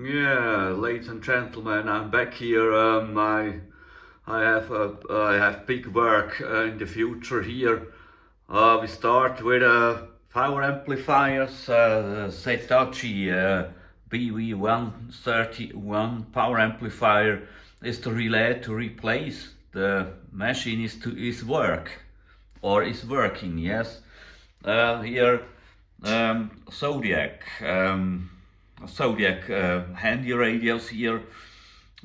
Yeah, ladies and gentlemen, I'm back here. I have big work in the future here. We start with power amplifiers, Hitachi BV131 power amplifier is the relay to replace the machine is working. Yes, here Zodiac. Zodiac handy radios here,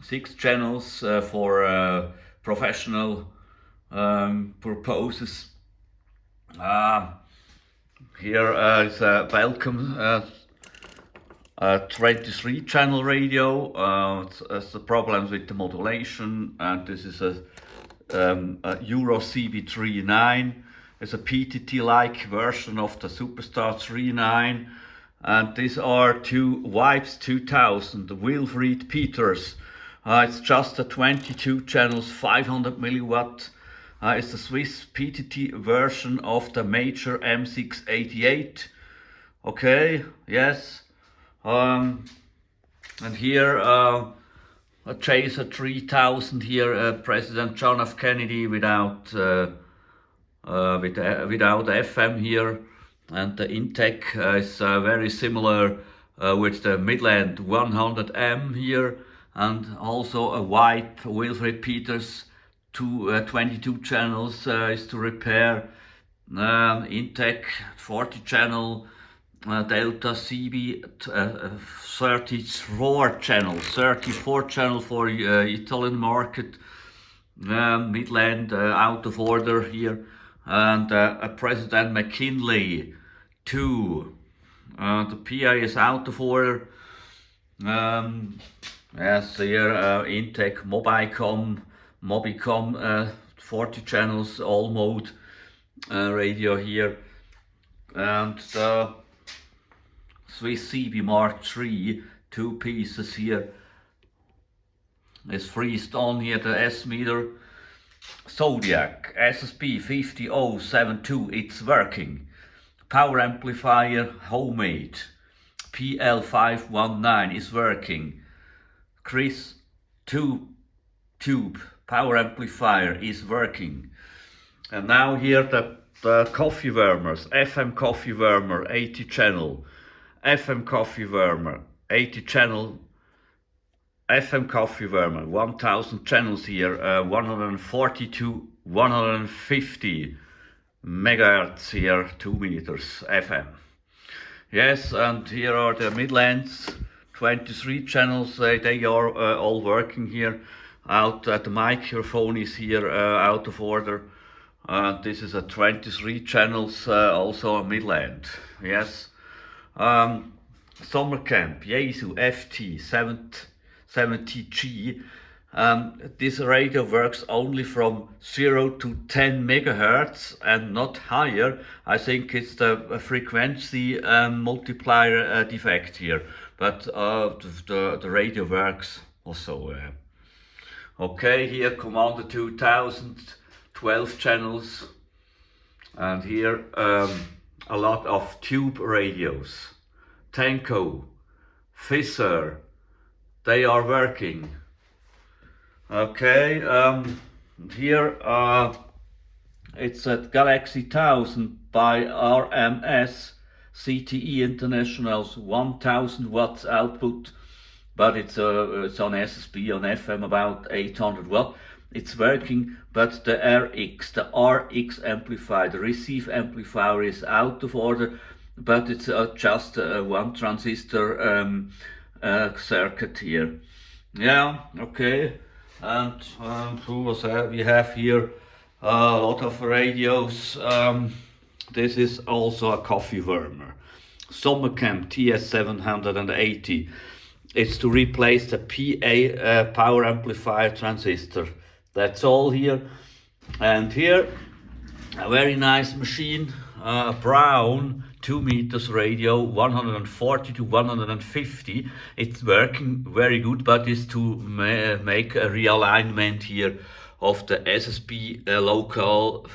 6 channels for professional purposes. Here is a Belcom 23 channel radio. It's the problems with the modulation, and this is a Euro CB39. It's a PTT-like version of the Superstar 39. And these are two Vibes 2000, the Wilfried Peters. It's just a 22 channels, 500 milliwatt. It's the Swiss PTT version of the Major M688. Okay, yes. And here a Chaser 3000 here, President John F. Kennedy without FM here. And the intake is very similar with the Midland 100M here, and also a white Wilfried Peters 22 channels is to repair. Intake 40 channel Delta CB 34 channel for Italian market. Midland out of order here. And a President McKinley 2. The PA is out of order. Yes, here intake Mobicom 40 channels, all mode radio here. And the Swiss CB Mark III, 2 pieces here. Is freezed on here, the S meter. Zodiac SSB 50072, it's working. Power amplifier homemade PL519 is working. Chris tube power amplifier is working. And now here the coffee warmers, FM coffee warmer 80 channel, FM coffee warmer 80 channel, FM coffee warmer 1000 channels here, 140 to 150 megahertz here, 2 meters FM. Yes, and here are the Midlands 23 channels. They are all working here. The microphone is here out of order. This is a 23 channels, also a Midland. Yes. Summer Camp Yaesu FT 70G. This radio works only from 0 to 10 megahertz and not higher. I think it's the frequency multiplier defect here, but the radio works also. Okay, here Commander 2000, 12 channels, and here a lot of tube radios. Tenco, Fisher, they are working. Okay, here it's at Galaxy 1000 by RMS CTE International's 1000 watts output, but it's on SSB, on FM about 800 watt. It's working, but the RX amplifier, the receive amplifier is out of order, but it's just a one transistor circuit here. Yeah, okay. And we have here a lot of radios. This is also a coffee warmer, Sommercamp TS780. It's to replace the PA power amplifier transistor. That's all here. And here a very nice machine, a brown 2 meters radio, 140 to 150. It's working very good, but it's to make a realignment here of the SSB local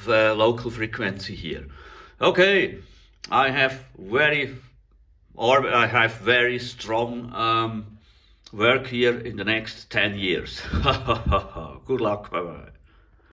frequency here. Okay, I have very strong work here in the next 10 years. Good luck, bye bye.